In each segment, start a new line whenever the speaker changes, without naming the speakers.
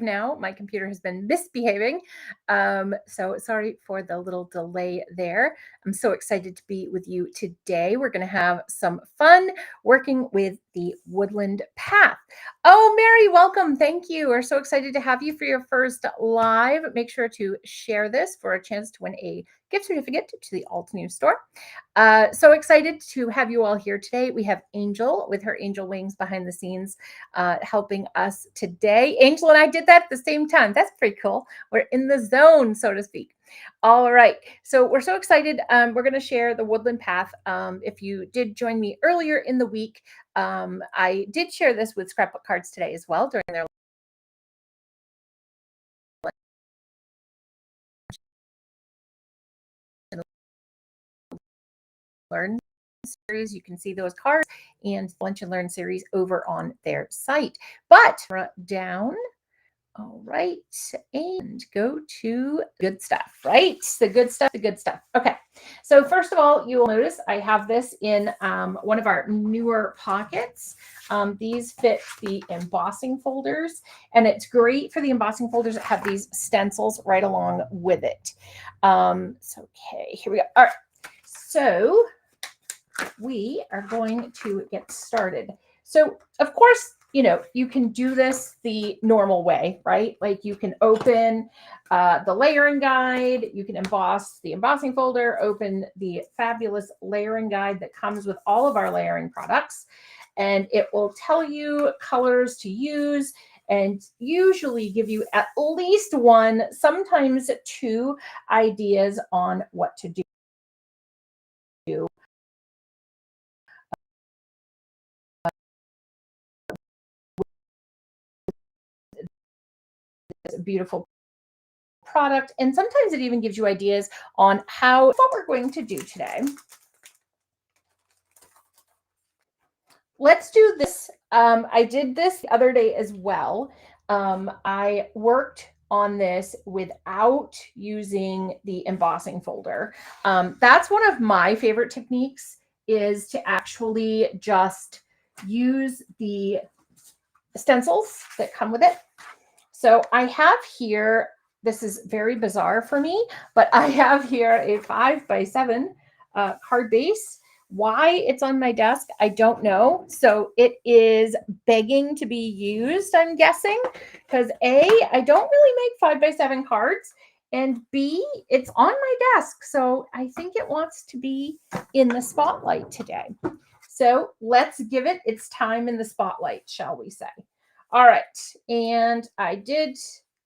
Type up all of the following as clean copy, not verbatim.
now. My computer has been misbehaving. So sorry for the little delay there. I'm so excited to be with you today. We're going to have some fun working with the Woodland Path. Oh, Mary, welcome. Thank you. We're so excited to have you for your first live. Make sure to share this for a chance to win a gift certificate to the Altenew store. So excited to have you all here today. We have Angel with her angel wings behind the scenes helping us today. Angel and I did that at the same time. That's pretty cool. We're in the zone, so to speak. All right. So we're so excited. We're going to share the Woodland Path. If you did join me earlier in the week, I did share this with scrapbook cards today as well during their Learn series. You can see those cards and Lunch and Learn series over on their site. But down. All right, and go to good stuff, right? The good stuff, the good stuff. Okay, so first of all, you will notice I have this in one of our newer pockets. These fit the embossing folders, and it's great for the embossing folders that have these stencils right along with it. Okay, here we go. All right, so we are going to get started. So, of course, you know, you can do this the normal way, right? Like you can open the layering guide, you can emboss the embossing folder, open the fabulous layering guide that comes with all of our layering products, and it will tell you colors to use and usually give you at least one, sometimes two ideas on what to do. Beautiful product, and sometimes it even gives you ideas on what we're going to do today. Let's do this. I did this the other day as well. I worked on this without using the embossing folder. That's one of my favorite techniques, is to actually just use the stencils that come with it. So I have here, this is very bizarre for me, but I have here a 5x7 card base. Why it's on my desk, I don't know. So it is begging to be used, I'm guessing, because A, I don't really make 5x7 cards, and B, it's on my desk. So I think it wants to be in the spotlight today. So let's give it its time in the spotlight, shall we say. All right, and I did,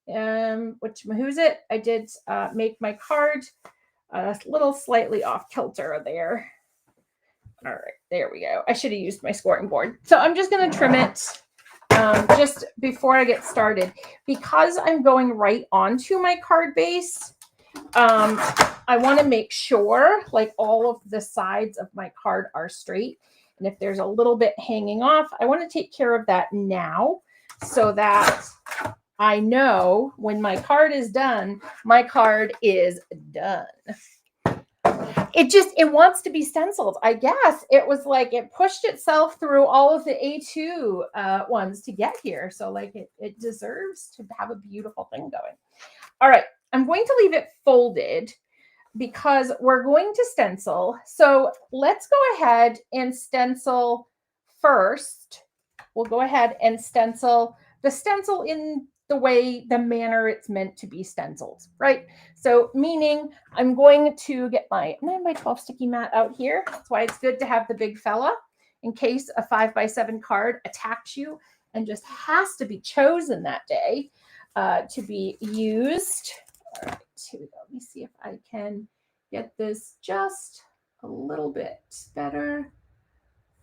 who's it? I did make my card a little slightly off kilter there. All right, there we go. I should have used my scoring board. So I'm just going to trim it just before I get started. Because I'm going right onto my card base, I want to make sure like all of the sides of my card are straight. And if there's a little bit hanging off, I want to take care of that now, so that I know when my card is done, my card is done. It wants to be stenciled. I guess it was like it pushed itself through all of the A2 ones to get here. So like it deserves to have a beautiful thing going. All right, I'm going to leave it folded because we're going to stencil. So let's go ahead and stencil first. We'll go ahead and stencil the stencil in the manner it's meant to be stenciled, right? So meaning I'm going to get my 9x12 sticky mat out here. That's why it's good to have the big fella in case a 5x7 card attacks you and just has to be chosen that day to be used. All right, here we go. Let me see if I can get this just a little bit better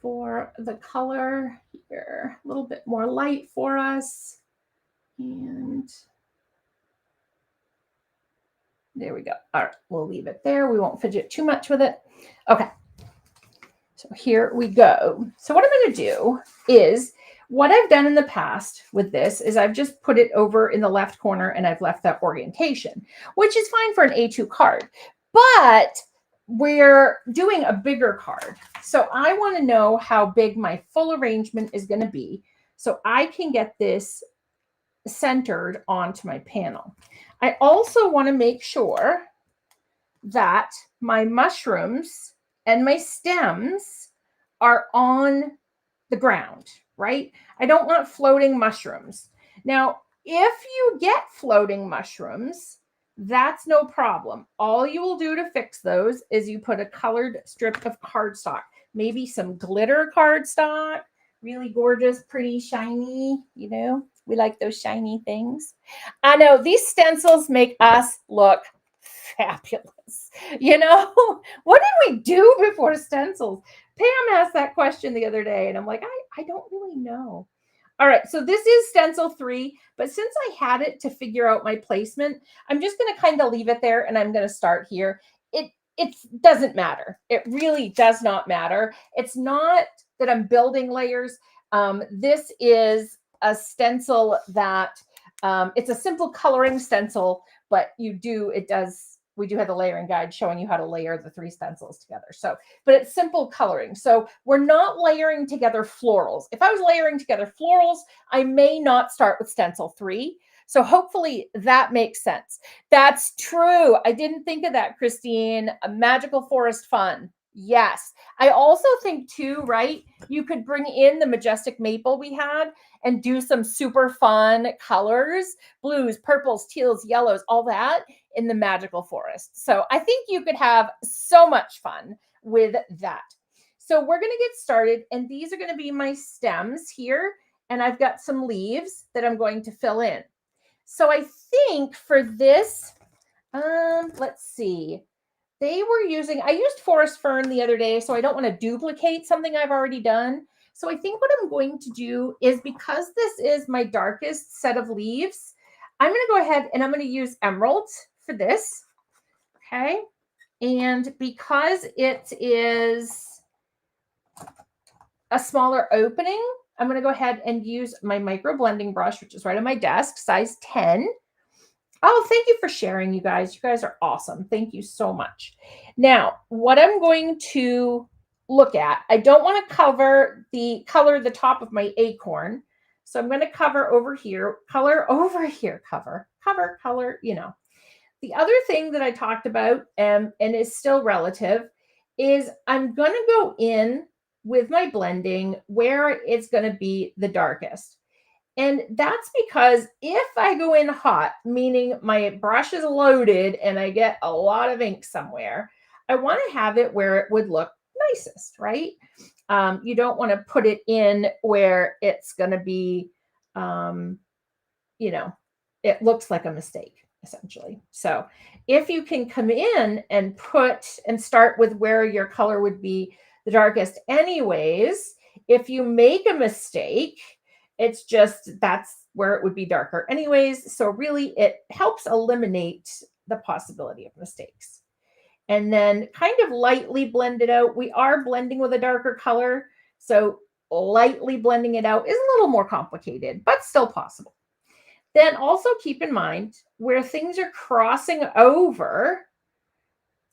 for the color here. A little bit more light for us. And there we go. All right, we'll leave it there. We won't fidget too much with it. Okay, so here we go. So what I'm going to do is, what I've done in the past with this is I've just put it over in the left corner and I've left that orientation, which is fine for an A2 card. But we're doing a bigger card. So I want to know how big my full arrangement is going to be so I can get this centered onto my panel. I also want to make sure that my mushrooms and my stems are on the ground, right? I don't want floating mushrooms. Now, if you get floating mushrooms, that's no problem. All you will do to fix those is you put a colored strip of cardstock, maybe some glitter cardstock, really gorgeous, pretty, shiny, you know, we like those shiny things. I know these stencils make us look fabulous. You know, what did we do before stencils? Pam asked that question the other day, and I'm like, I don't really know. All right, so this is stencil 3, but since I had it to figure out my placement, I'm just going to kind of leave it there, and I'm going to start here. It doesn't matter. It really does not matter. It's not that I'm building layers. This is a stencil that it's a simple coloring stencil, but we do have the layering guide showing you how to layer the 3 stencils together. So, but it's simple coloring. So we're not layering together florals. If I was layering together florals, I may not start with stencil 3. So hopefully that makes sense. That's true. I didn't think of that, Christine. A magical forest fun. Yes. I also think too, right? You could bring in the majestic maple we had and do some super fun colors, blues, purples, teals, yellows, all that in the magical forest. So I think you could have so much fun with that. So we're going to get started, and these are going to be my stems here, and I've got some leaves that I'm going to fill in. So I think for this, let's see. I used forest fern the other day, so I don't want to duplicate something I've already done. So I think what I'm going to do is, because this is my darkest set of leaves, I'm going to go ahead and I'm going to use emeralds for this. Okay. And because it is a smaller opening, I'm going to go ahead and use my micro blending brush, which is right on my desk, size 10. Oh, thank you for sharing, you guys. You guys are awesome. Thank you so much. Now, what I'm going to look at, I don't want to color the top of my acorn. So I'm going to cover over here, color over here, cover, you know. The other thing that I talked about, and is still relative, is I'm going to go in with my blending where it's going to be the darkest. And that's because if I go in hot, meaning my brush is loaded and I get a lot of ink somewhere, I want to have it where it would look nicest, right? You don't want to put it in where it's going to be, you know, it looks like a mistake, essentially. So if you can come in and start with where your color would be the darkest anyways, if you make a mistake, it's just, that's where it would be darker anyways. So really it helps eliminate the possibility of mistakes. And then kind of lightly blend it out. We are blending with a darker color, so lightly blending it out is a little more complicated, but still possible. Then also keep in mind where things are crossing over,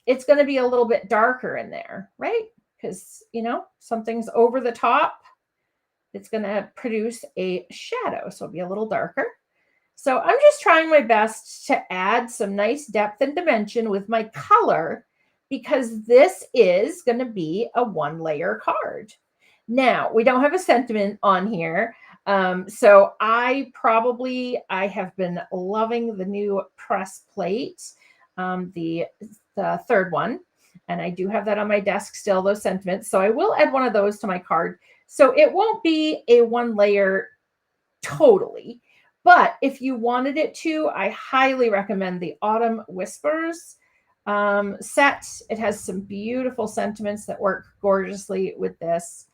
it's going to be a little bit darker in there, right? Because, you know, something's over the top, it's going to produce a shadow, so it'll be a little darker. So I'm just trying my best to add some nice depth and dimension with my color, because this is going to be a 1-layer card. Now, we don't have a sentiment on here. So I have been loving the new press plate, the third one, and I do have that on my desk still, those sentiments. So I will add one of those to my card. So it won't be a 1-layer totally, but if you wanted it to, I highly recommend the Autumn Whispers set. It has some beautiful sentiments that work gorgeously with this.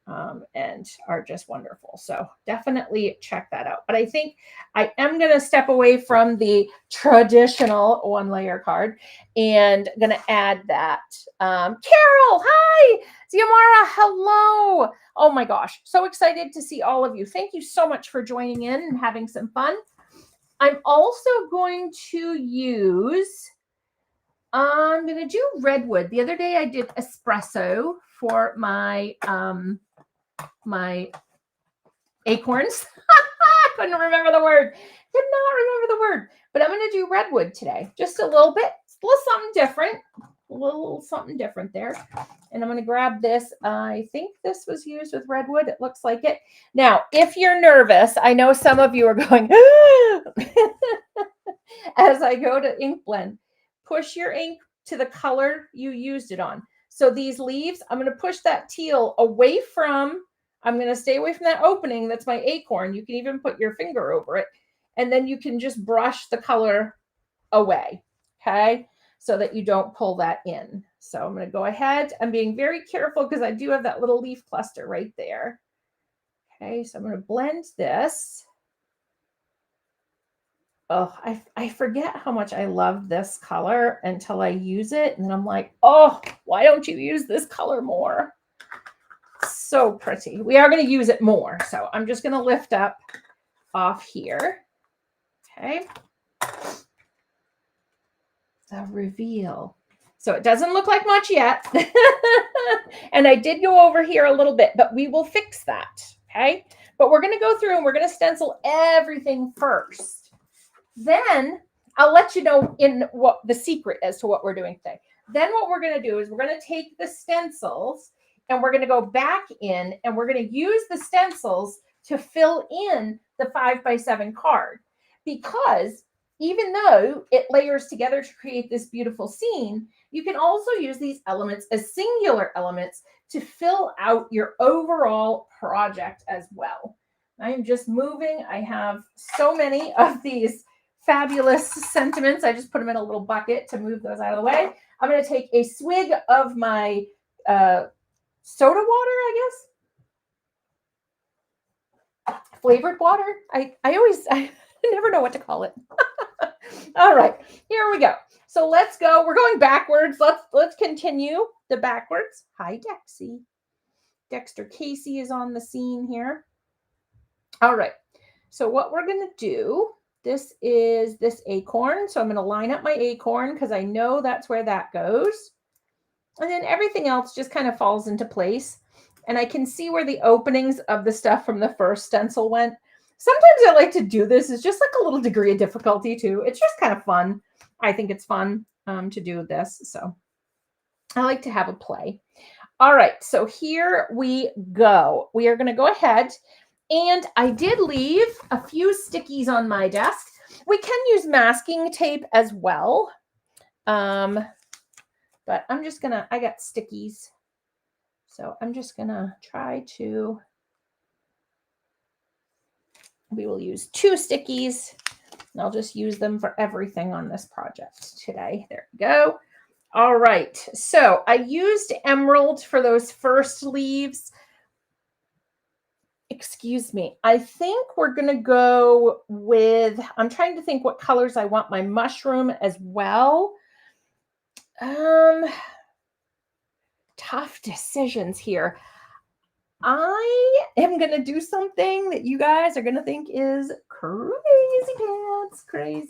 And are just wonderful. So definitely check that out. But I think I am going to step away from the traditional 1-layer card and going to add that. Carol, hi. Xiomara, hello. Oh my gosh. So excited to see all of you. Thank you so much for joining in and having some fun. I'm also going to use, I'm going to do redwood. The other day I did espresso for my my acorns. couldn't remember the word. Could not remember the word. But I'm going to do redwood today. Just a little bit. A little something different. A little something different there. And I'm going to grab this. I think this was used with redwood. It looks like it. Now, if you're nervous, I know some of you are going, as I go to ink blend, push your ink to the color you used it on. So these leaves, I'm going to push that teal away from, I'm going to stay away from that opening. That's my acorn. You can even put your finger over it. And then you can just brush the color away. Okay. So that you don't pull that in. So I'm going to go ahead. I'm being very careful because I do have that little leaf cluster right there. Okay. So I'm going to blend this. Oh, I forget how much I love this color until I use it. And then I'm like, oh, why don't you use this color more? So pretty. We are going to use it more. So I'm just going to lift up off here. Okay. The reveal. So it doesn't look like much yet. And I did go over here a little bit, but we will fix that. Okay. But we're going to go through and we're going to stencil everything first. Then I'll let you know in what the secret as to what we're doing today. Then what we're going to do is we're going to take the stencils and we're going to go back in and we're going to use the stencils to fill in the 5x7 card. Because even though it layers together to create this beautiful scene, you can also use these elements as singular elements to fill out your overall project as well. I am just moving. I have so many of these fabulous sentiments. I just put them in a little bucket to move those out of the way. I'm going to take a swig of my soda water, I guess. Flavored water. I never know what to call it. All right, here we go. So let's go. We're going backwards. Let's continue the backwards. Hi, Dexy. Dexter Casey is on the scene here. All right. So what we're going to do, this is this acorn. So I'm going to line up my acorn because I know that's where that goes. And then everything else just kind of falls into place. And I can see where the openings of the stuff from the first stencil went. Sometimes I like to do this. It's just like a little degree of difficulty too. It's just kind of fun. I think it's fun to do this. So I like to have a play. All right. So here we go. We are going to go ahead. And I did leave a few stickies on my desk. We can use masking tape as well. But I'm just going to, I got stickies. So I'm just going to try to, we will use 2 stickies. And I'll just use them for everything on this project today. There we go. All right. So I used emerald for those first leaves. Excuse me. I think we're going to go with, I'm trying to think what colors I want my mushroom as well. Tough decisions here. I am going to do something that you guys are going to think is crazy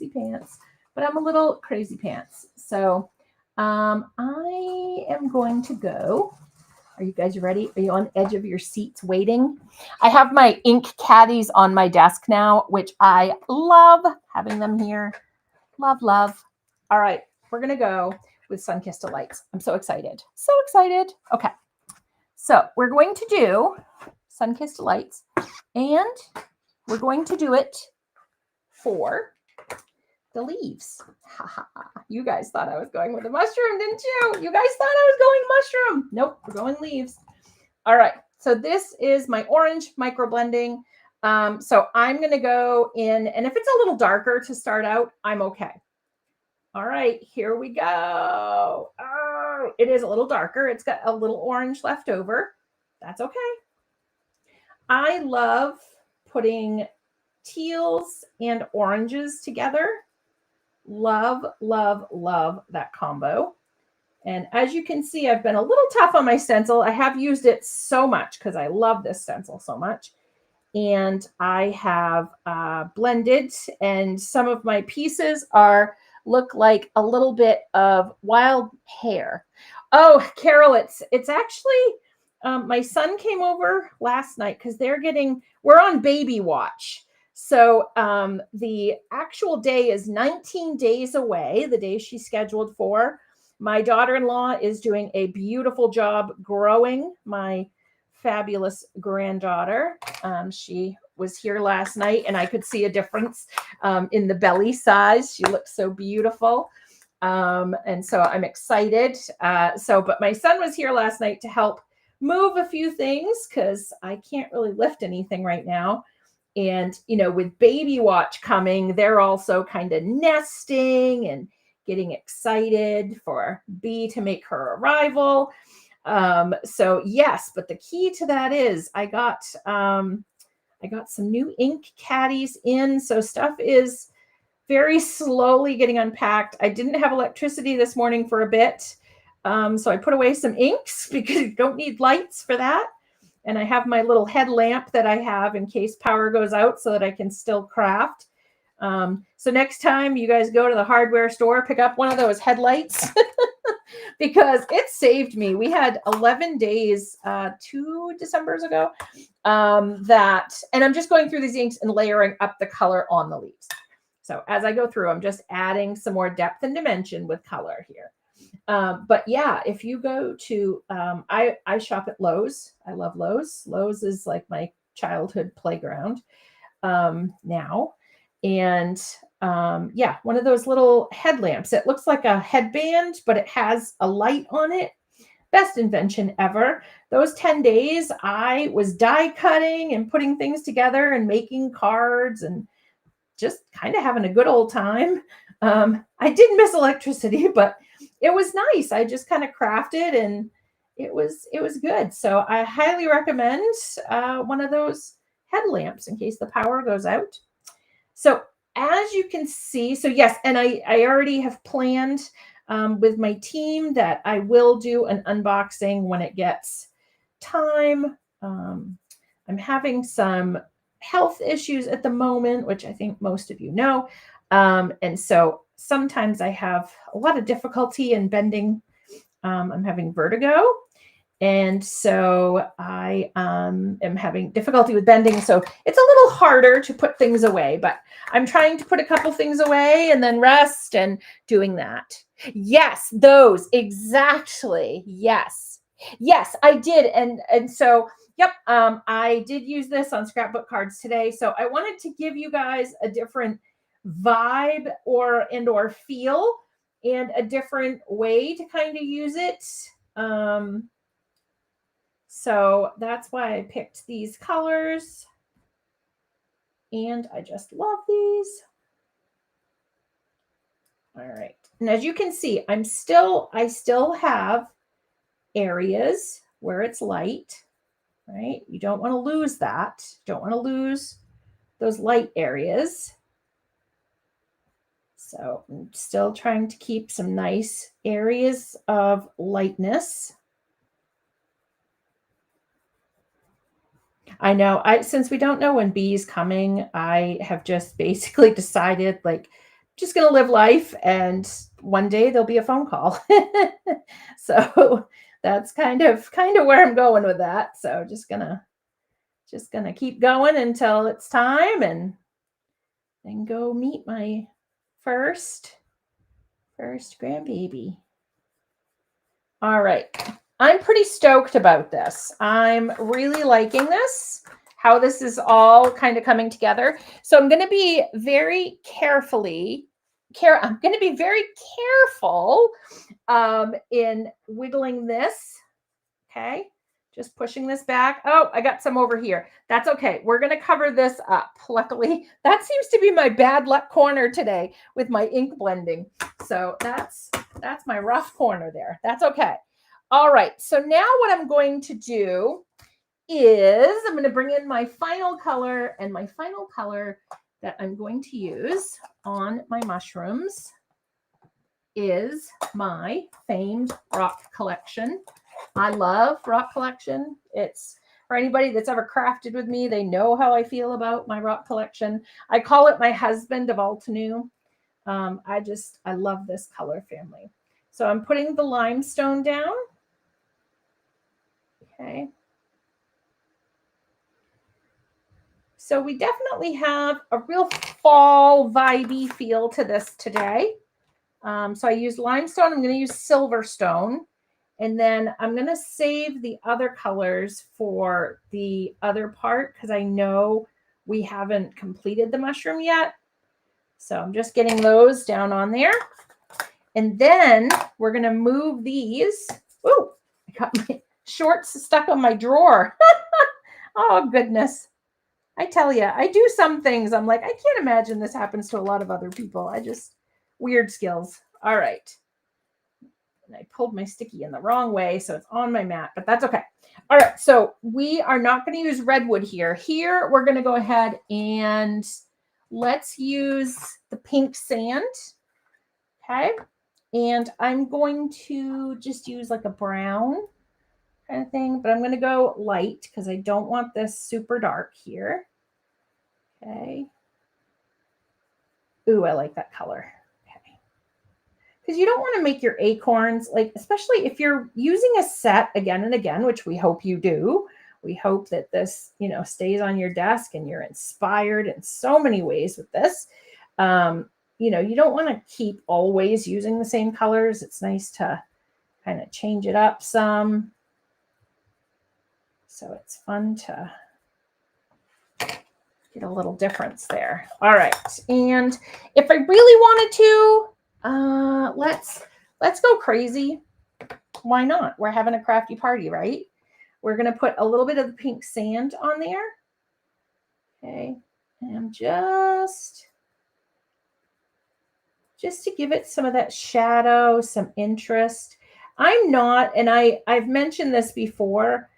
pants, but I'm a little crazy pants. So I am going to go. Are you guys ready? Are you on the edge of your seats waiting? I have my ink caddies on my desk now, which I love having them here. Love, love. All right, we're going to go with Sun-Kissed Delights. I'm so excited. So excited. Okay. So we're going to do Sun-Kissed Delights, and we're going to do it for the leaves. You guys thought I was going with a mushroom, didn't you? You guys thought I was going mushroom. Nope, we're going leaves. All right. So this is my orange micro blending. So I'm going to go in, and if it's a little darker to start out, I'm okay. All right, here we go. Oh, it is a little darker. It's got a little orange left over. That's okay. I love putting teals and oranges together. Love, love, love that combo. And as you can see, I've been a little tough on my stencil. I have used it so much because I love this stencil so much. And I have blended, and some of my pieces look like a little bit of wild pear. Oh, Carol, it's actually, my son came over last night because we're on baby watch. So the actual day is 19 days away, the day she's scheduled for. My daughter-in-law is doing a beautiful job growing my fabulous granddaughter. She was here last night and I could see a difference in the belly size. She looks so beautiful. And so I'm excited. But my son was here last night to help move a few things because I can't really lift anything right now. And, you know, with baby watch coming, they're also kind of nesting and getting excited for B to make her arrival. So yes, but the key to that is I got some new ink caddies in. So stuff is very slowly getting unpacked. I didn't have electricity this morning for a bit. So I put away some inks because you don't need lights for that. And I have my little headlamp that I have in case power goes out so that I can still craft. So next time you guys go to the hardware store, pick up one of those headlights because it saved me. We had 11 days, 2 Decembers ago, and I'm just going through these inks and layering up the color on the leaves. So as I go through, I'm just adding some more depth and dimension with color here. But yeah, if you go to, I shop at Lowe's. I love Lowe's. Lowe's is like my childhood playground now. And yeah, one of those little headlamps. It looks like a headband, but it has a light on it. Best invention ever. Those 10 days, I was die cutting and putting things together and making cards and just kind of having a good old time. I did miss electricity, but it was nice. I just kind of crafted and it was good. So I highly recommend one of those headlamps in case the power goes out. So as you can see, so yes, and I already have planned with my team that I will do an unboxing when it gets time. I'm having some health issues at the moment, which I think most of you know. And so sometimes I have a lot of difficulty in bending. I'm having vertigo. And so I am having difficulty with bending. So it's a little harder to put things away, but I'm trying to put a couple things away and then rest and doing that. Yes, those exactly. Yes. Yes, I did. And so, yep, I did use this on scrapbook cards today. So I wanted to give you guys a different vibe or feel and a different way to kind of use it. So that's why I picked these colors. And I just love these. All right. And as you can see, I still have areas where it's light, right? You don't want to lose that. Don't want to lose those light areas. So I'm still trying to keep some nice areas of lightness. I know. Since we don't know when B is coming, I have just basically decided, like, just going to live life, and one day there'll be a phone call. So that's kind of where I'm going with that. So just gonna keep going until it's time, and then go meet my first grandbaby. All right. I'm pretty stoked about this. I'm really liking this, how this is all kind of coming together. So I'm going to be very I'm going to be very careful in wiggling this. Okay. Just pushing this back. Oh, I got some over here. That's okay. We're going to cover this up. Luckily, that seems to be my bad luck corner today with my ink blending. So that's my rough corner there. That's okay. All right. So now what I'm going to do is I'm going to bring in my final color, and my final color that I'm going to use on my mushrooms is my famed rock collection. I love rock collection. It's for anybody that's ever crafted with me, they know how I feel about my rock collection. I call it my husband of Altenew. I love this color family. So I'm putting the limestone down. Okay. So we definitely have a real fall vibey feel to this today. So I used limestone. I'm going to use silverstone. And then I'm going to save the other colors for the other part because I know we haven't completed the mushroom yet. So I'm just getting those down on there. And then we're going to move these. Ooh, I got my shorts stuck on my drawer. Oh, goodness. I tell you, I do some things. I'm like, I can't imagine this happens to a lot of other people. Weird skills. All right. And I pulled my sticky in the wrong way, so it's on my mat, but that's okay. All right, so we are not going to use redwood here. Here, we're going to go ahead and let's use the pink sand, okay? And I'm going to just use like a brown kind of thing, but I'm going to go light because I don't want this super dark here, okay? Ooh, I like that color. Because you don't want to make your acorns, like, especially if you're using a set again and again, which we hope you do. We hope that this, stays on your desk and you're inspired in so many ways with this. You don't want to keep always using the same colors. It's nice to kind of change it up some. So it's fun to get a little difference there. All right. And if I really wanted to, let's go crazy. Why not? We're having a crafty party, right? We're going to put a little bit of the pink sand on there. Okay. And just to give it some of that shadow, some interest. I'm not, and I've mentioned this before,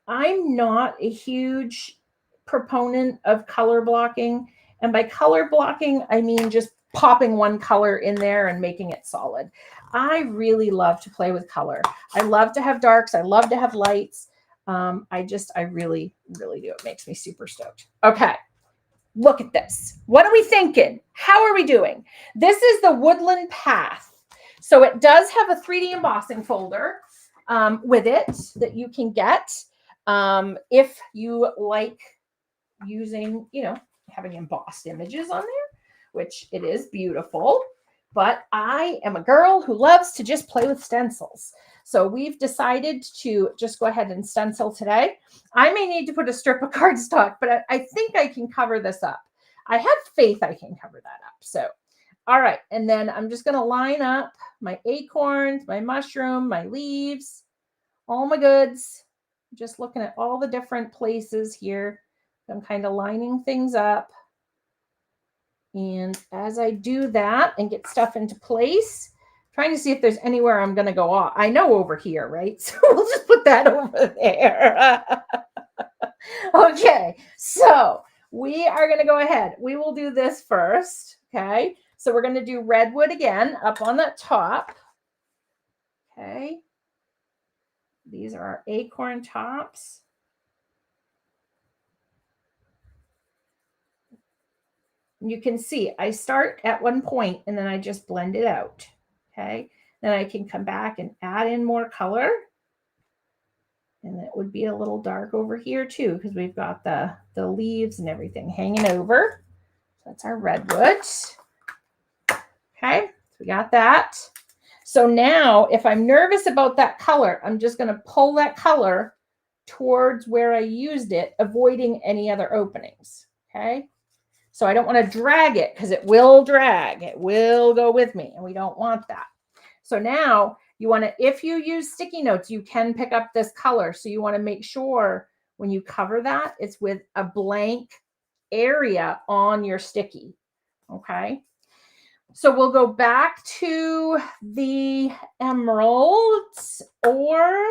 I'm not a huge proponent of color blocking. And by color blocking, I mean just popping one color in there and making it solid. I really love to play with color. I love to have darks. I love to have lights. I really, really do. It makes me super stoked. Okay. Look at this. What are we thinking? How are we doing? This is the Woodland Path. So it does have a 3D embossing folder with it that you can get if you like using, having embossed images on there, which it is beautiful. But I am a girl who loves to just play with stencils. So we've decided to just go ahead and stencil today. I may need to put a strip of cardstock, but I think I can cover this up. I have faith I can cover that up. So, all right. And then I'm just going to line up my acorns, my mushroom, my leaves, all my goods. Just looking at all the different places here. I'm kind of lining things up. And as I do that and get stuff into place, trying to see if there's anywhere I'm going to go off. I know over here, right? So we'll just put that over there. Okay, so we are going to go ahead. We will do this first, okay? So we're going to do redwood again up on that top, okay? These are our acorn tops. You can see I start at one point and then I just blend it out, okay? Then I can come back and add in more color. And it would be a little dark over here too because we've got the leaves and everything hanging over. So that's our redwood. Okay, so we got that. So now if I'm nervous about that color, I'm just going to pull that color towards where I used it, avoiding any other openings, okay? So I don't want to drag it because it will drag. It will go with me, and we don't want that. So now you want to, if you use sticky notes, you can pick up this color. So you want to make sure when you cover that, it's with a blank area on your sticky, okay? So we'll go back to the emeralds, or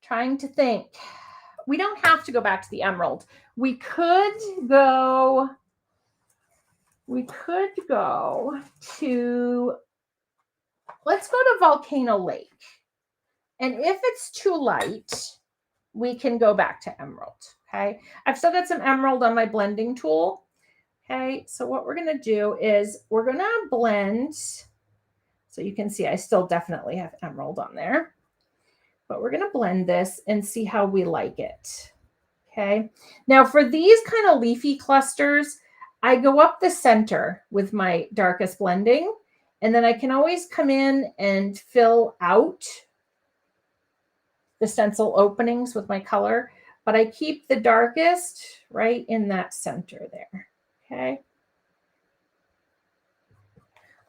trying to think. We don't have to go back to the emerald. We could go to, let's go to Volcano Lake. And if it's too light, we can go back to emerald, okay? I've still got some emerald on my blending tool. Okay, so what we're going to do is we're going to blend. So you can see I still definitely have emerald on there. But we're going to blend this and see how we like it. Okay. Now for these kind of leafy clusters, I go up the center with my darkest blending, and then I can always come in and fill out the stencil openings with my color, but I keep the darkest right in that center there. Okay.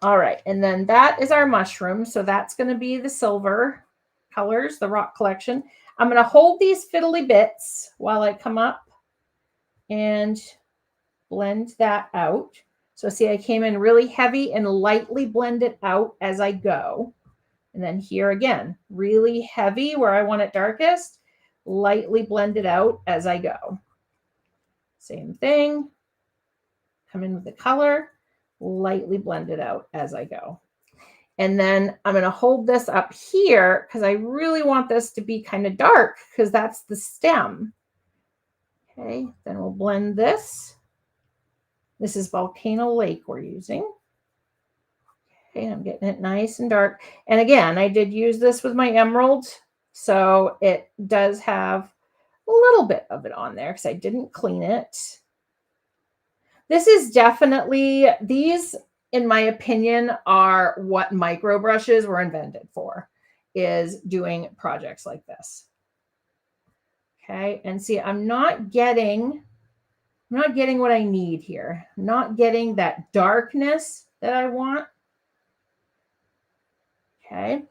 All right. And then that is our mushroom. So that's going to be the silver colors, the rock collection. I'm going to hold these fiddly bits while I come up and blend that out. So see, I came in really heavy and lightly blend it out as I go. And then here again, really heavy where I want it darkest, lightly blend it out as I go. Same thing. Come in with the color, lightly blend it out as I go. And then I'm going to hold this up here because I really want this to be kind of dark because that's the stem. Okay, then we'll blend this. This is Volcano Lake we're using. Okay, I'm getting it nice and dark. And again, I did use this with my emerald, so it does have a little bit of it on there because I didn't clean it. This is definitely, these, in my opinion, are what micro brushes were invented for, is doing projects like this. Okay, and see, I'm not getting what I need here. I'm not getting that darkness that I want. Okay,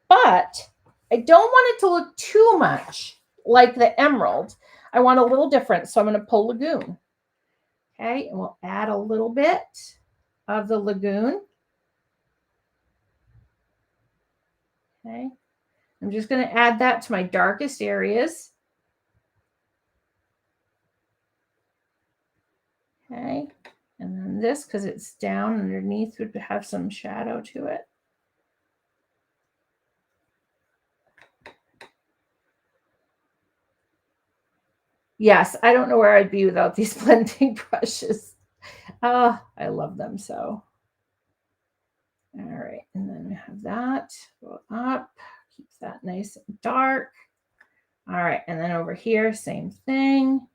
but I don't want it to look too much like the emerald. I want a little different, so I'm going to pull Lagoon. Okay, and we'll add a little bit of the Lagoon. Okay, I'm just going to add that to my darkest areas. Okay, and then this, because it's down underneath, would have some shadow to it. Yes, I don't know where I'd be without these blending brushes. Oh, I love them so. All right, and then we have that go up, keeps that nice and dark. All right, and then over here, same thing.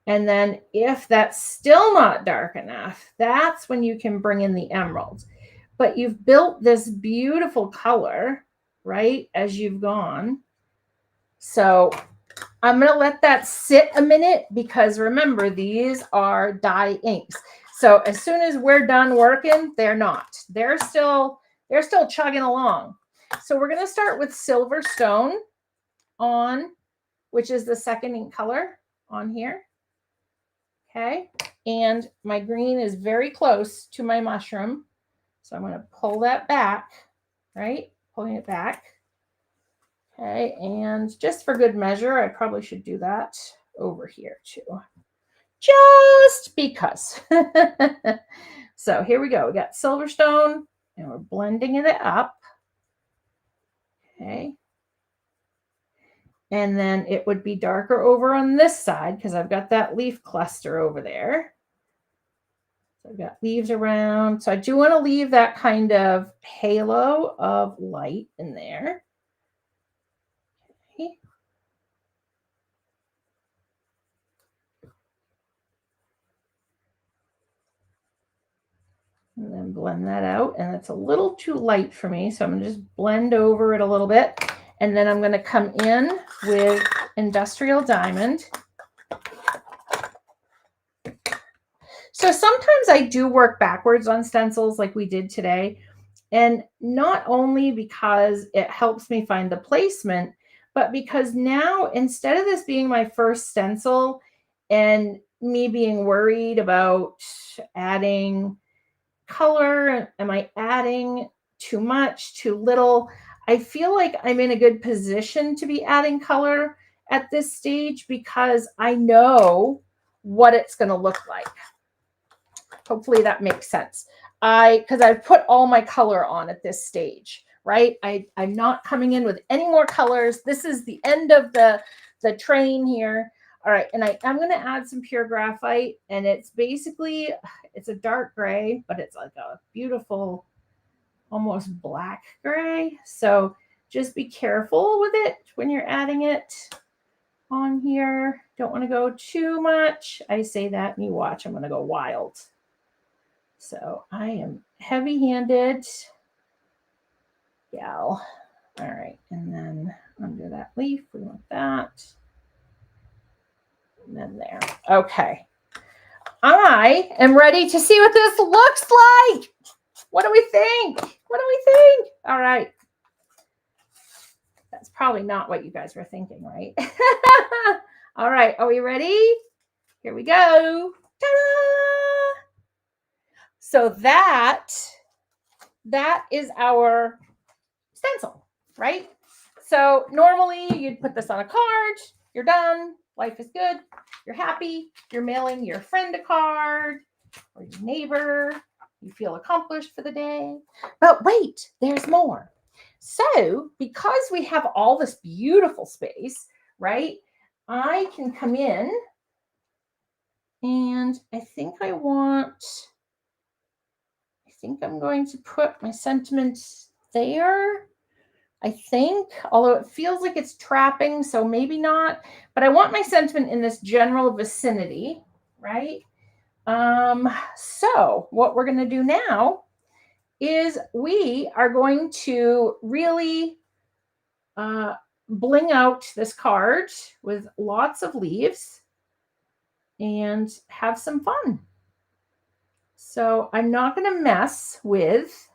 And then if that's still not dark enough, that's when you can bring in the emerald. But you've built this beautiful color, right, as you've gone. So I'm going to let that sit a minute because remember, these are dye inks. So as soon as we're done working, they're not. They're still chugging along. So we're going to start with Silverstone on, which is the second ink color on here. Okay. And my green is very close to my mushroom. So I'm going to pull that back, right? Pulling it back. Okay, and just for good measure, I probably should do that over here too. Just because. So here we go. We got Silverstone and we're blending it up. Okay. And then it would be darker over on this side because I've got that leaf cluster over there. So I've got leaves around. So I do want to leave that kind of halo of light in there. Okay. And then blend that out. And it's a little too light for me. So I'm going to just blend over it a little bit. And then I'm going to come in with Industrial Diamond. So sometimes I do work backwards on stencils like we did today. And not only because it helps me find the placement, but because now instead of this being my first stencil and me being worried about adding color, am I adding too much, too little? I feel like I'm in a good position to be adding color at this stage because I know what it's going to look like. Hopefully that makes sense. Because I've put all my color on at this stage, right? I'm not coming in with any more colors. This is the end of the train here. All right, and I'm going to add some pure graphite, and it's basically, it's a dark gray, but it's like a beautiful, almost black gray. So just be careful with it when you're adding it on here. Don't want to go too much. I say that and you watch, I'm going to go wild. So I am heavy-handed gal. All right, and then under that leaf, we want that. And then there. Okay. I am ready to see what this looks like. What do we think? What do we think? All right. That's probably not what you guys were thinking, right? All right. Are we ready? Here we go. Ta-da! So that is our stencil, right? So normally you'd put this on a card. You're done. Life is good. You're happy. You're mailing your friend a card or your neighbor. You feel accomplished for the day. But wait, there's more. So because we have all this beautiful space, right, I can come in and I think I'm going to put my sentiment there. I think, although it feels like it's trapping, so maybe not, but I want my sentiment in this general vicinity, right? So what we're going to do now is we are going to really bling out this card with lots of leaves and have some fun. So I'm not going to mess with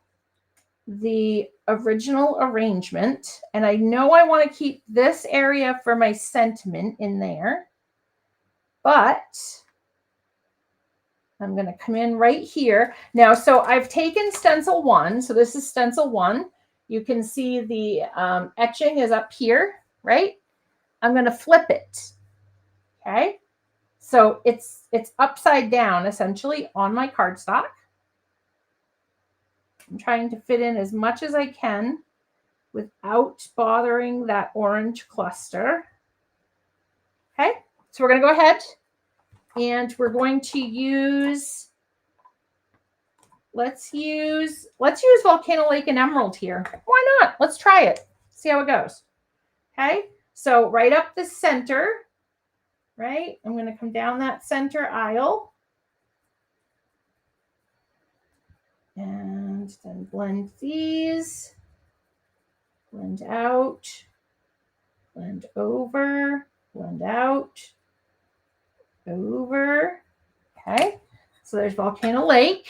the original arrangement, and I know I want to keep this area for my sentiment in there, but I'm going to come in right here. Now, so I've taken stencil 1. So this is stencil 1. You can see the etching is up here, right? I'm going to flip it. Okay. So it's upside down essentially on my cardstock. I'm trying to fit in as much as I can without bothering that orange cluster. Okay. So we're going to go ahead and we're going to use, let's use Volcano Lake and Emerald here. Why not? Let's try it. See how it goes. Okay. So right up the center, right? I'm going to come down that center aisle and then blend these, blend out, blend over, blend out, over. Okay. So there's Volcano Lake.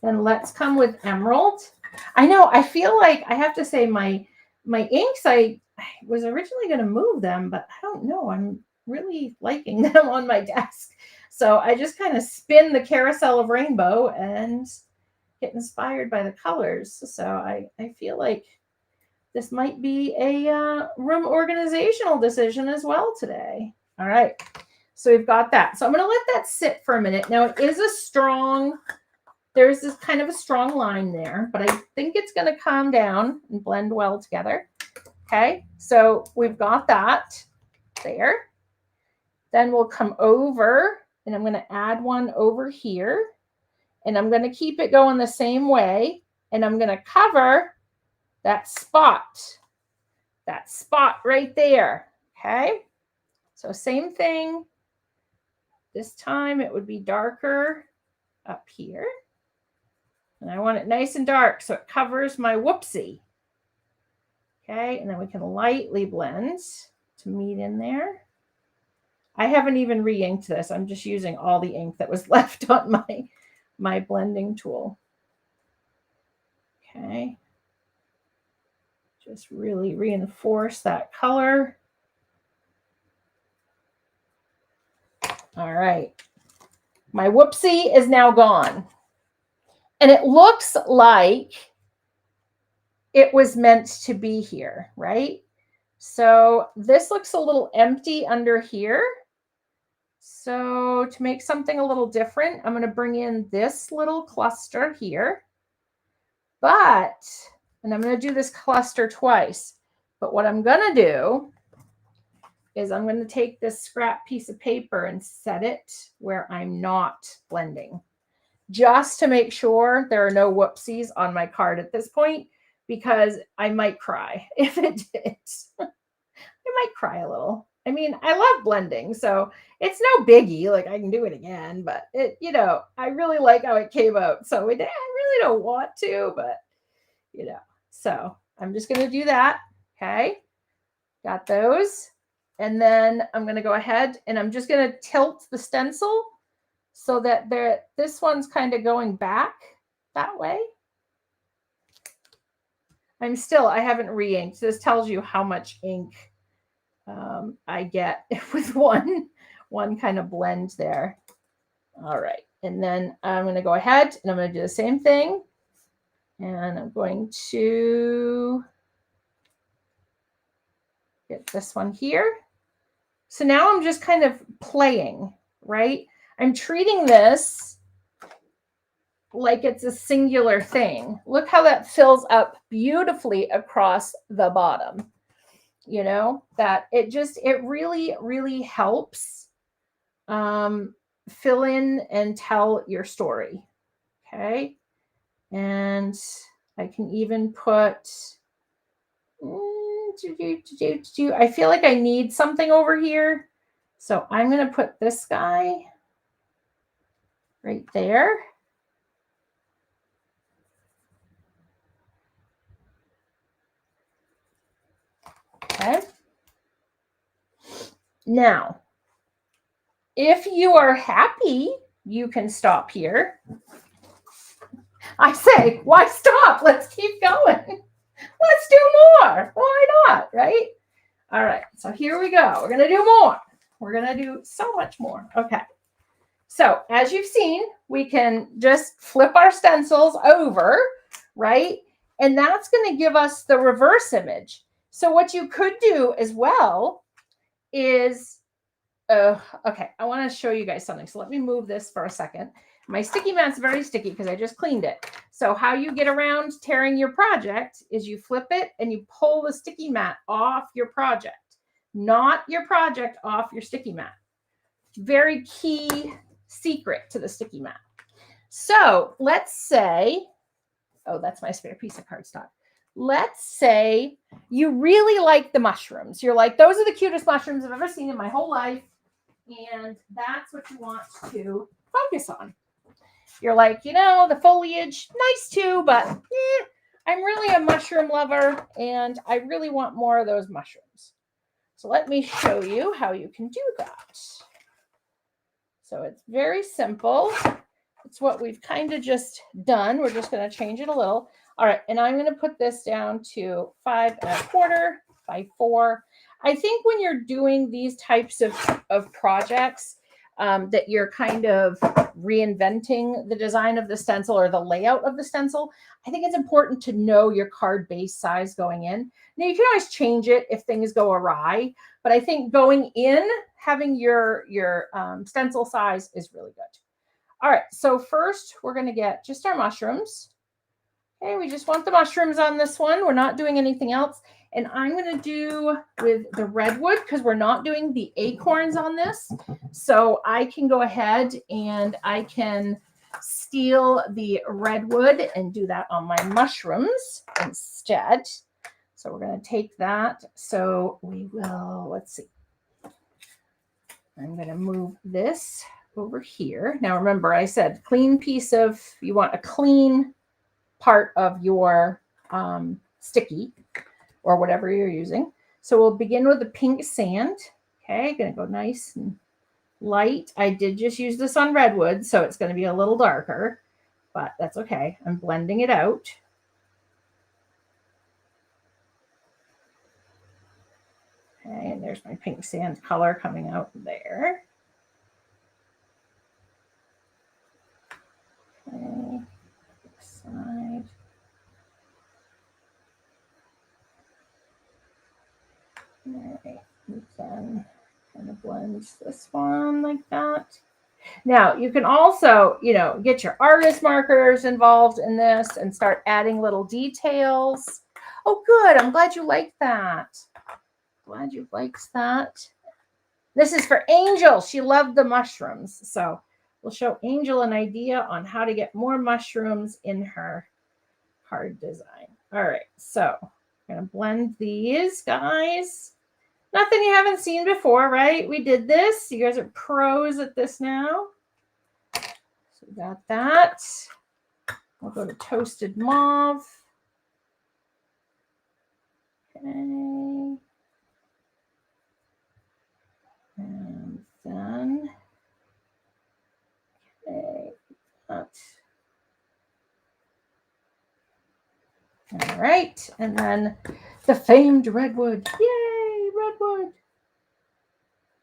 Then let's come with Emerald. I know, I feel like I have to say my inks, I was originally going to move them, but I don't know. I'm really liking them on my desk. So I just kind of spin the carousel of rainbow and get inspired by the colors. So I feel like this might be a room organizational decision as well today. All right. So we've got that. So I'm going to let that sit for a minute. Now it is a strong, there's this kind of a strong line there, but I think it's going to calm down and blend well together. Okay. So we've got that there. Then we'll come over and I'm going to add one over here and I'm going to keep it going the same way. And I'm going to cover that spot right there. Okay. So same thing. This time it would be darker up here. And I want it nice and dark so it covers my whoopsie. Okay. And then we can lightly blend to meet in there. I haven't even re-inked this. I'm just using all the ink that was left on my blending tool. Okay. Just really reinforce that color. All right. My whoopsie is now gone. And it looks like it was meant to be here, right? So this looks a little empty under here. So to make something a little different, I'm going to bring in this little cluster here. And I'm going to do this cluster twice. But what I'm going to do is I'm going to take this scrap piece of paper and set it where I'm not blending, just to make sure there are no whoopsies on my card at this point, because I might cry if it did. I might cry a little. I mean, I love blending, so it's no biggie. Like I can do it again, but it, I really like how it came out. So I really don't want to, but so I'm just going to do that. Okay. Got those. And then I'm going to go ahead and I'm just going to tilt the stencil so that this one's kind of going back that way. I haven't re-inked. This tells you how much ink I get with one kind of blend there. All right. And then I'm going to go ahead and I'm going to do the same thing. And I'm going to get this one here. So now I'm just kind of playing, right? I'm treating this like it's a singular thing. Look how that fills up beautifully across the bottom. That it really, really helps fill in and tell your story. Okay. And I can even put, I feel like I need something over here. So I'm going to put this guy right there. Okay. Now, if you are happy, you can stop here. I say, why stop? Let's keep going. Let's do more. Why not? Right? All right. So here we go. We're going to do more. We're going to do so much more. Okay. So as you've seen, we can just flip our stencils over, right? And that's going to give us the reverse image. So what you could do as well is, okay, I want to show you guys something. So let me move this for a second. My sticky mat's very sticky because I just cleaned it. So how you get around tearing your project is you flip it and you pull the sticky mat off your project, not your project off your sticky mat. Very key secret to the sticky mat. So let's say, oh, that's my spare piece of cardstock. Let's say you really like the mushrooms. You're like, those are the cutest mushrooms I've ever seen in my whole life. And that's what you want to focus on. You're like, the foliage, nice too, but I'm really a mushroom lover and I really want more of those mushrooms. So let me show you how you can do that. So it's very simple. It's what we've kind of just done. We're just going to change it a little. All right. And I'm going to put this down to 5 1/4 by 4. I think when you're doing these types of projects, that you're kind of reinventing the design of the stencil or the layout of the stencil, I think it's important to know your card base size going in. Now you can always change it if things go awry, but I think going in, having your stencil size is really good. All right, so first we're going to get just our mushrooms. Okay, we just want the mushrooms on this one. We're not doing anything else. And I'm going to do with the redwood because we're not doing the acorns on this. So I can go ahead and I can steal the redwood and do that on my mushrooms instead. So we're going to take that. So we will, let's see. I'm going to move this over here. Now remember, I said clean piece of, you want a clean part of your sticky or whatever you're using. So we'll begin with the pink sand. Okay, gonna go nice and light. I did just use this on redwood, so it's gonna be a little darker, but that's okay. I'm blending it out. Okay, and there's my pink sand color coming out there. Okay, side. All right, and then kind of blends this one like that. Now you can also, get your artist markers involved in this and start adding little details. Oh, good. I'm glad you liked that. Glad you liked that. This is for Angel. She loved the mushrooms. So we'll show Angel an idea on how to get more mushrooms in her card design. All right, so I'm going to blend these guys. Nothing you haven't seen before, right? We did this. You guys are pros at this now. So we got that. We'll go to toasted mauve. Okay. And then, okay, that. All right, and then the famed redwood. Yay, redwood.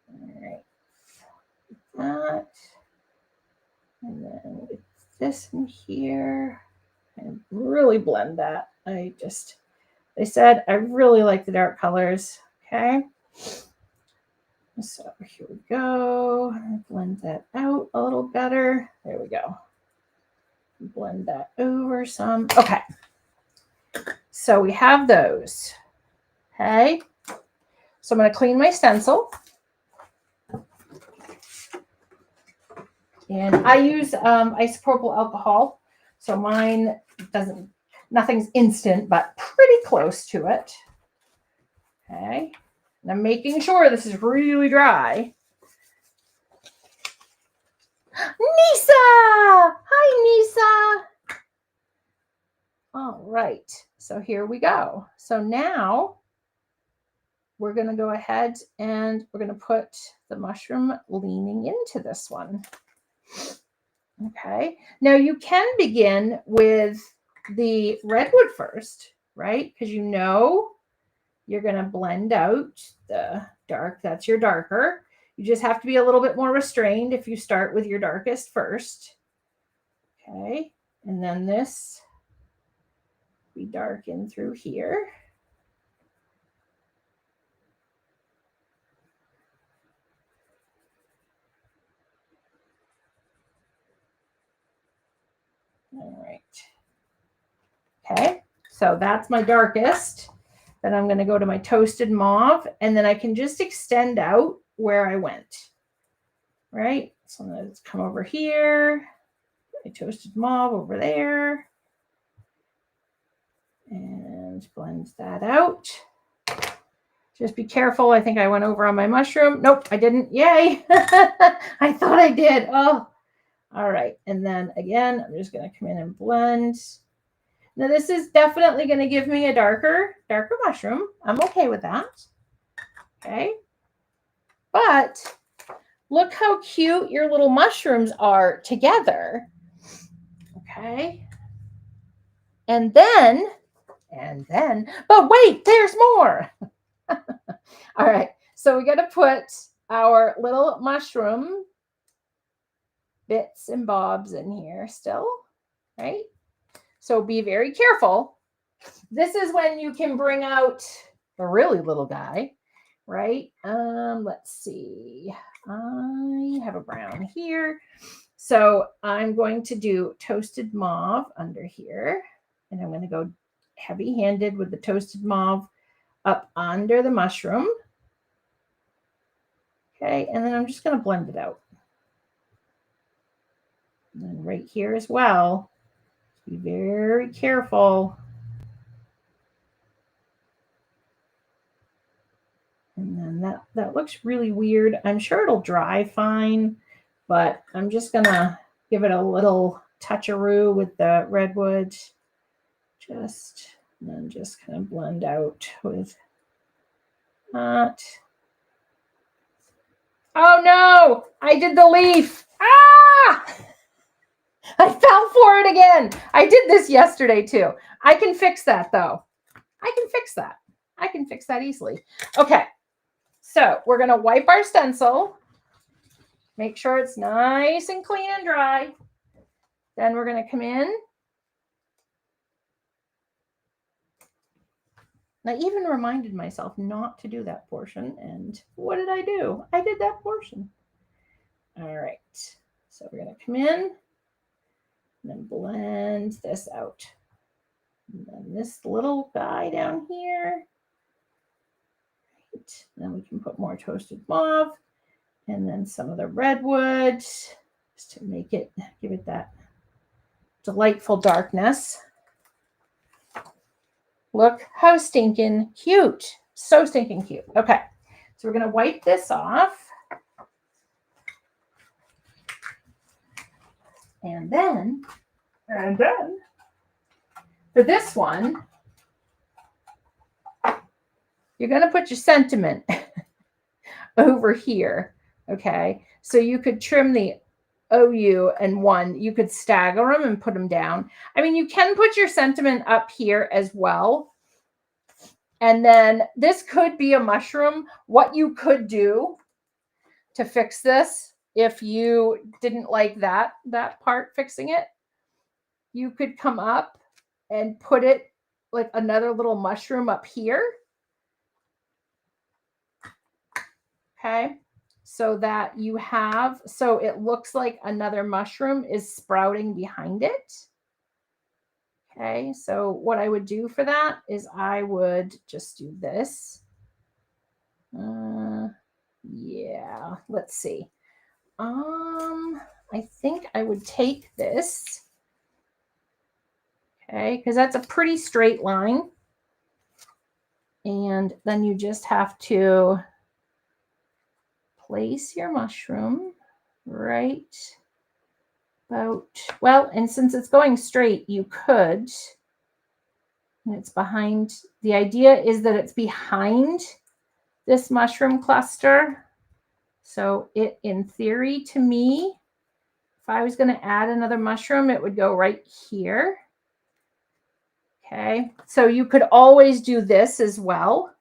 All right, that. And then with this in here, and really blend that. They said I really like the dark colors. Okay. So here we go. Blend that out a little better. There we go. Blend that over some. Okay. So we have those. Okay. So I'm going to clean my stencil. And I use isopropyl alcohol. So mine nothing's instant, but pretty close to it. Okay. And I'm making sure this is really dry. Nisa! Hi, Nisa! All right. So here we go. So now we're going to go ahead and we're going to put the mushroom leaning into this one. Okay. Now you can begin with the redwood first, right? Because you know you're going to blend out the dark. That's your darker. You just have to be a little bit more restrained if you start with your darkest first. Okay. And then this, we darken through here. All right. Okay. So that's my darkest. Then I'm going to go to my toasted mauve, and then I can just extend out where I went. Right? So I'm going to come over here, my toasted mauve over there, and blend that out. Just be careful. I think I went over on my mushroom. Nope, I didn't. Yay. I thought I did. Oh, all right. And then again, I'm just going to come in and blend. Now this is definitely going to give me a darker mushroom. I'm okay with that. Okay. But look how cute your little mushrooms are together. Okay. And then, but wait, there's more. All right. So we got to put our little mushroom bits and bobs in here still, right? So be very careful. This is when you can bring out the really little guy, right? Let's see. I have a brown here. So I'm going to do toasted mauve under here. And I'm going to go heavy-handed with the toasted mauve up under the mushroom. Okay, and then I'm just going to blend it out. And then right here as well, be very careful. And then that looks really weird. I'm sure it'll dry fine, but I'm just going to give it a little touch-a-roo with the redwood. And then just kind of blend out with that. Oh no, I did the leaf. Ah! I fell for it again. I did this yesterday too. I can fix that though. I can fix that. I can fix that easily. Okay, so we're going to wipe our stencil. Make sure it's nice and clean and dry. Then we're going to come in. And I even reminded myself not to do that portion. And what did I do? I did that portion. All right. So we're going to come in and then blend this out. And then this little guy down here. Right. Then we can put more toasted mauve and then some of the redwood just to make it, give it that delightful darkness. Look how stinking cute. So stinking cute. Okay, so we're going to wipe this off. And then for this one, you're going to put your sentiment over here. Okay, so you could trim the OU and one, you could stagger them and put them down. I mean, you can put your sentiment up here as well. And then this could be a mushroom. What you could do to fix this, if you didn't like that part fixing it, you could come up and put it like another little mushroom up here. Okay, so that you have, so it looks like another mushroom is sprouting behind it. Okay, so what I would do for that is I would just do this. Yeah, let's see. I think I would take this. Okay, because that's a pretty straight line. And then you just have to place your mushroom right about, well, and since it's going straight, you could, and it's behind, the idea is that it's behind this mushroom cluster. So it, in theory, to me, if I was going to add another mushroom, it would go right here. Okay, so you could always do this as well.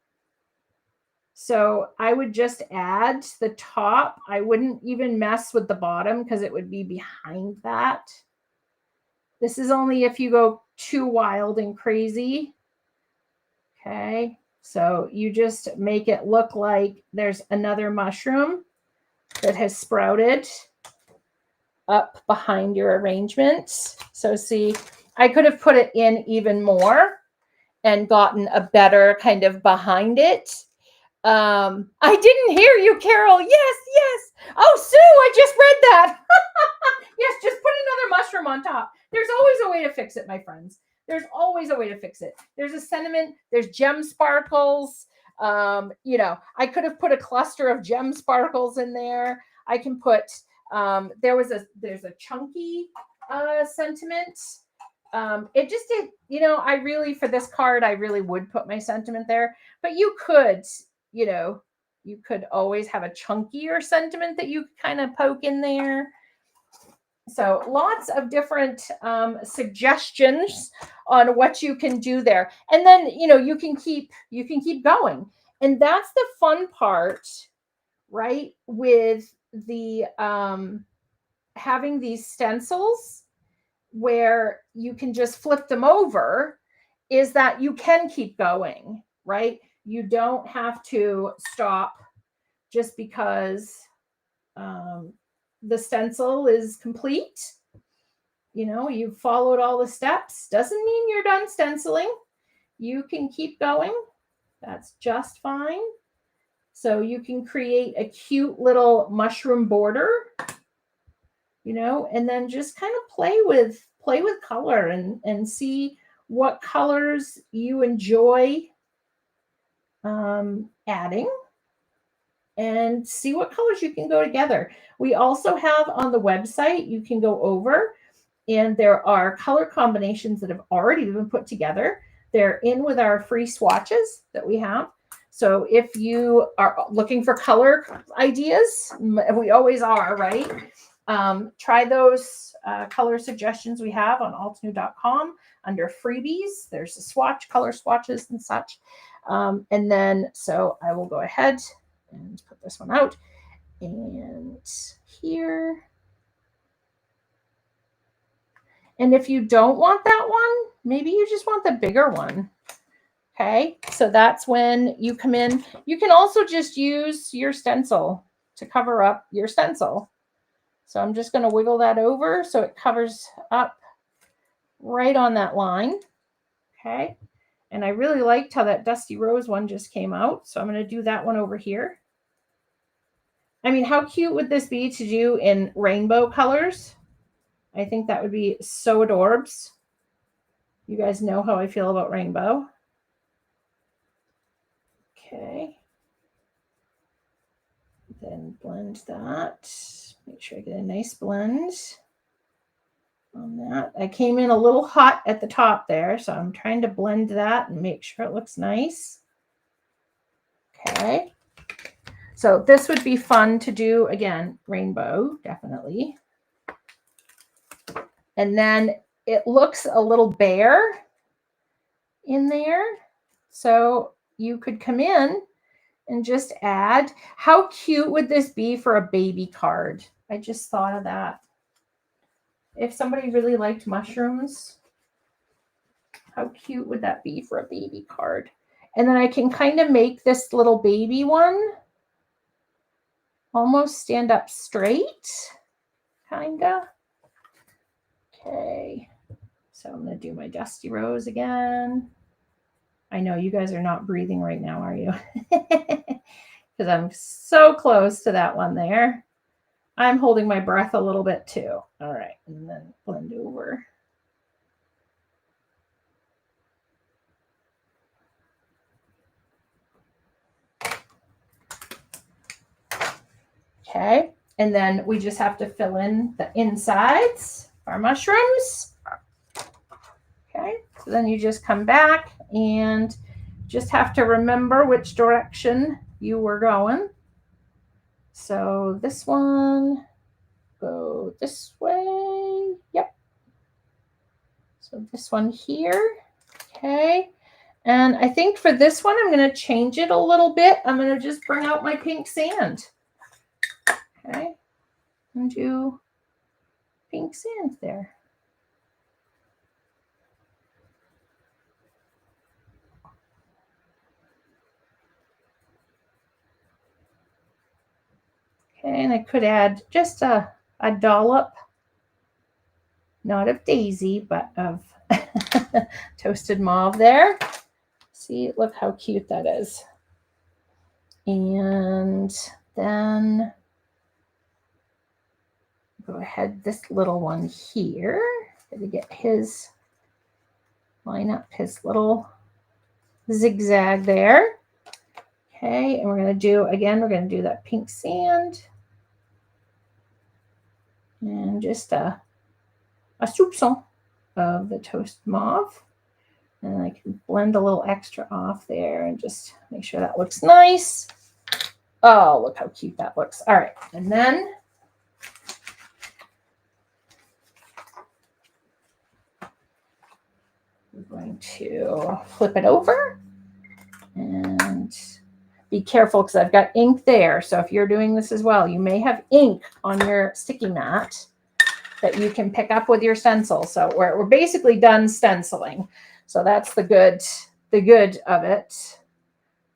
So I would just add the top. I wouldn't even mess with the bottom because it would be behind that. This is only if you go too wild and crazy. Okay, so you just make it look like there's another mushroom that has sprouted up behind your arrangement. So see, I could have put it in even more and gotten a better kind of behind it. I didn't hear you, Carol. Yes, yes. Oh, Sue, I just read that. Yes, just put another mushroom on top. There's always a way to fix it, my friends. There's always a way to fix it. There's a sentiment. There's gem sparkles. You know, I could have put a cluster of gem sparkles in there. I can put, there's a chunky sentiment. It just did, you know, I really, for this card, I really would put my sentiment there, but you could, you know, you could always have a chunkier sentiment that you kind of poke in there. So lots of different suggestions on what you can do there. And then, you know, you can keep going. And that's the fun part, right? With the having these stencils where you can just flip them over, is that you can keep going, right? You don't have to stop just because the stencil is complete. You know, you've followed all the steps. Doesn't mean you're done stenciling. You can keep going. That's just fine. So you can create a cute little mushroom border, you know, and then just kind of play with color and see what colors you enjoy adding, and see what colors you can go together. We also have on the website, you can go over and there are color combinations that have already been put together. They're in with our free swatches that we have. So if you are looking for color ideas, we always are, right? Try those color suggestions we have on altenew.com under freebies. There's a swatch, color swatches and such. And then, so I will go ahead and put this one out, and here. And if you don't want that one, maybe you just want the bigger one. Okay, so that's when you come in. You can also just use your stencil to cover up your stencil. So I'm just going to wiggle that over so it covers up right on that line. Okay, and I really liked how that Dusty Rose one just came out. So I'm going to do that one over here. I mean, how cute would this be to do in rainbow colors? I think that would be so adorbs. You guys know how I feel about rainbow. Okay. Then blend that. Make sure I get a nice blend on that. I came in a little hot at the top there, so I'm trying to blend that and make sure it looks nice. Okay. So this would be fun to do, again, rainbow, definitely. And then it looks a little bare in there. So you could come in and just add. How cute would this be for a baby card? I just thought of that. If somebody really liked mushrooms, how cute would that be for a baby card? And then I can kind of make this little baby one almost stand up straight, kind of. Okay, so I'm going to do my Dusty Rose again. I know you guys are not breathing right now, are you? Because I'm so close to that one there. I'm holding my breath a little bit too. All right, and then blend over. Okay, and then we just have to fill in the insides of our mushrooms. Okay, so then you just come back and just have to remember which direction you were going. So this one, go this way. Yep. So this one here. Okay. And I think for this one, I'm going to change it a little bit. I'm going to just bring out my pink sand. Okay. And do pink sand there. Okay. And I could add just a dollop, not of daisy, but of toasted mauve there. See, look how cute that is. And then go ahead, this little one here. Gotta get his, line up his little zigzag there. Okay, and we're gonna do, again, we're gonna do that pink sand. And just a soupçon of the toast mauve. And I can blend a little extra off there and just make sure that looks nice. Oh, look how cute that looks. All right, and then we're going to flip it over and be careful because I've got ink there. So if you're doing this as well, you may have ink on your sticky mat that you can pick up with your stencil. So we're basically done stenciling. So that's the good of it.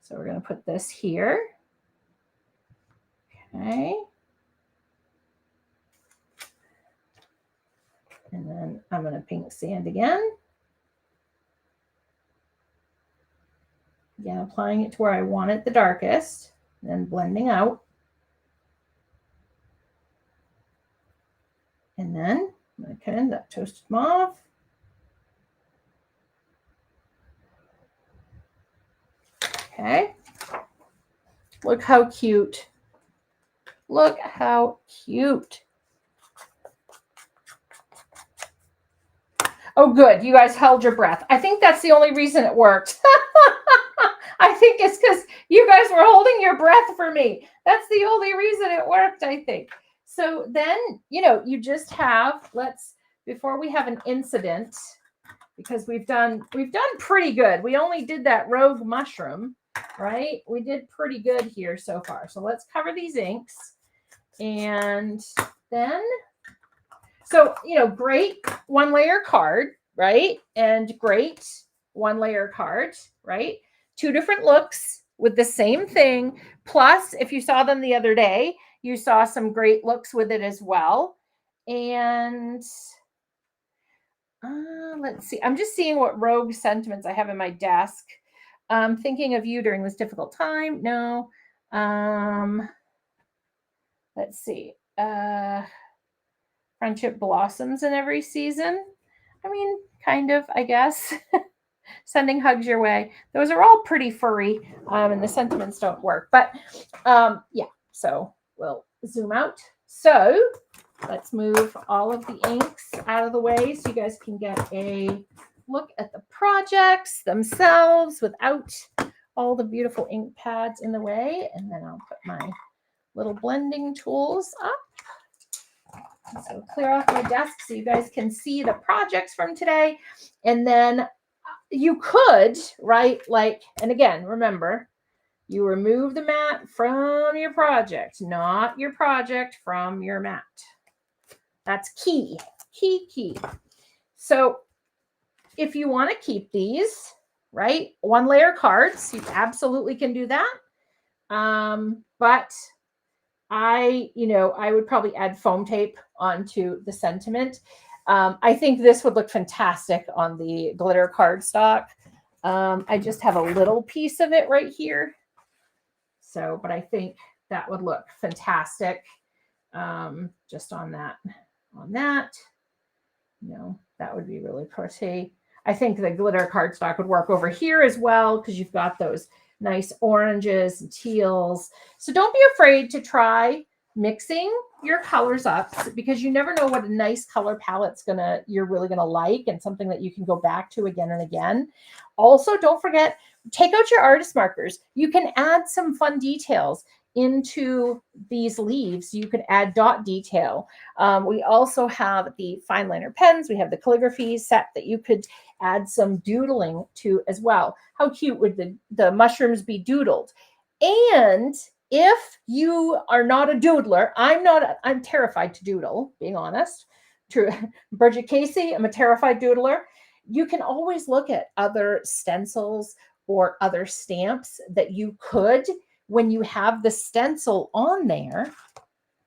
So we're going to put this here. Okay. And then I'm going to pink sand again. Again, applying it to where I want it the darkest, and then blending out. And then I'm going to put in that toasted mauve. Okay. Look how cute. Look how cute. Oh, good. You guys held your breath. I think that's the only reason it worked. I think it's because you guys were holding your breath for me. That's the only reason it worked, I think. So then, you just have, before we have an incident, because we've done pretty good. We only did that rogue mushroom, right? We did pretty good here so far. So let's cover these inks. And then, so, great one layer card, right? And great one layer card, right? Two different looks with the same thing. Plus, if you saw them the other day, you saw some great looks with it as well. And let's see. I'm just seeing what rogue sentiments I have in my desk. Thinking of you during this difficult time. No. Let's see. Friendship blossoms in every season. I mean, kind of, I guess. Sending hugs your way. Those are all pretty furry, and the sentiments don't work. But yeah, so we'll zoom out. So let's move all of the inks out of the way so you guys can get a look at the projects themselves without all the beautiful ink pads in the way. And then I'll put my little blending tools up. So clear off my desk so you guys can see the projects from today. And then you could, right, like, and again, remember, you remove the mat from your project, not your project from your mat. That's key, key. So if you want to keep these, right, one layer cards, you absolutely can do that. But I would probably add foam tape onto the sentiment. I think this would look fantastic on the glitter cardstock. I just have a little piece of it right here. So, but I think that would look fantastic just on that. That would be really pretty. I think the glitter cardstock would work over here as well because you've got those nice oranges and teals. So don't be afraid to try mixing your colors up because you never know what a nice color palette's you're really gonna like and something that you can go back to again and again. Also, don't forget, take out your artist markers. You can add some fun details into these leaves. You could add dot detail. We also have the fine liner pens. We have the calligraphy set that you could add some doodling to as well. How cute would the mushrooms be doodled? And if you are not a doodler, I'm terrified to doodle, being honest. True. Bridget Casey, I'm a terrified doodler. You can always look at other stencils or other stamps that you could, when you have the stencil on there,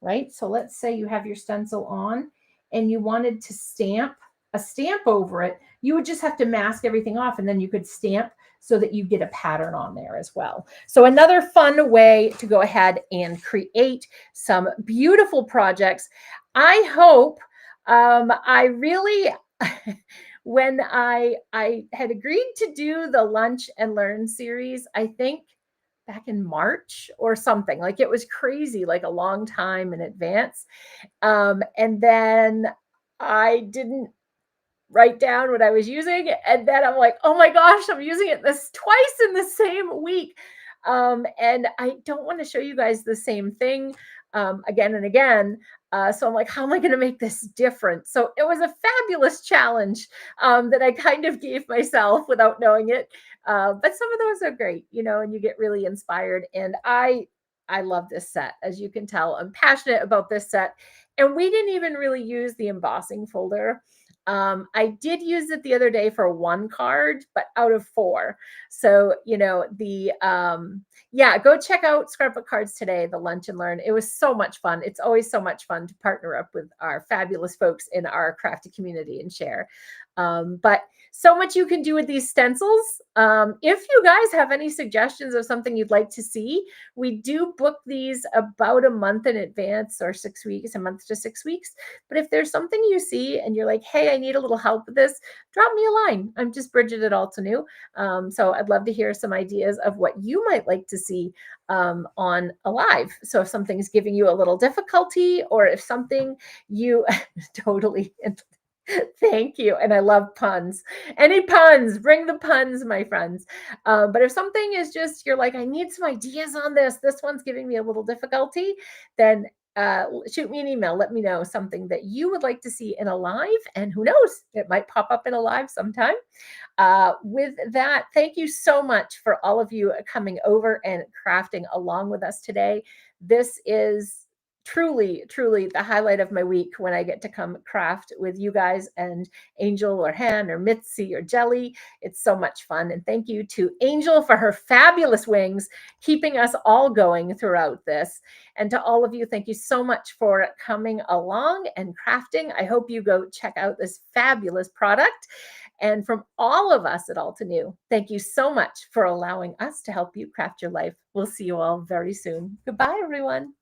right? So let's say you have your stencil on and you wanted to stamp a stamp over it, you would just have to mask everything off and then you could stamp so that you get a pattern on there as well. So another fun way to go ahead and create some beautiful projects. I hope I really, when I had agreed to do the Lunch and Learn series, I think back in March or something, like it was crazy, like a long time in advance. And then I didn't write down what I was using. And then I'm like, oh my gosh, I'm using it twice in the same week. And I don't want to show you guys the same thing again and again. So I'm like, how am I going to make this different? So it was a fabulous challenge that I kind of gave myself without knowing it. But some of those are great, and you get really inspired. And I love this set. As you can tell, I'm passionate about this set. And we didn't even really use the embossing folder. I did use it the other day for 1 card, but out of 4. So, go check out Scrapbook Cards today, the Lunch and Learn. It was so much fun. It's always so much fun to partner up with our fabulous folks in our crafty community and share. But so much you can do with these stencils. If you guys have any suggestions of something you'd like to see, we do book these about a month in advance, or 6 weeks, a month to 6 weeks. But if there's something you see and you're like, hey, I need a little help with this, drop me a line. I'm just Bridget at Altenew. So I'd love to hear some ideas of what you might like to see on a live. So if something's giving you a little difficulty, or if something you totally... Thank you. And I love puns. Any puns, bring the puns, my friends. But if something is just, you're like, I need some ideas on this one's giving me a little difficulty, then shoot me an email. Let me know something that you would like to see in a live, and who knows, it might pop up in a live sometime. With that, thank you so much for all of you coming over and crafting along with us today. This is truly, truly the highlight of my week when I get to come craft with you guys and Angel or Han or Mitzi or Jelly. It's so much fun. And thank you to Angel for her fabulous wings, keeping us all going throughout this. And to all of you, thank you so much for coming along and crafting. I hope you go check out this fabulous product. And from all of us at Altenew, thank you so much for allowing us to help you craft your life. We'll see you all very soon. Goodbye, everyone.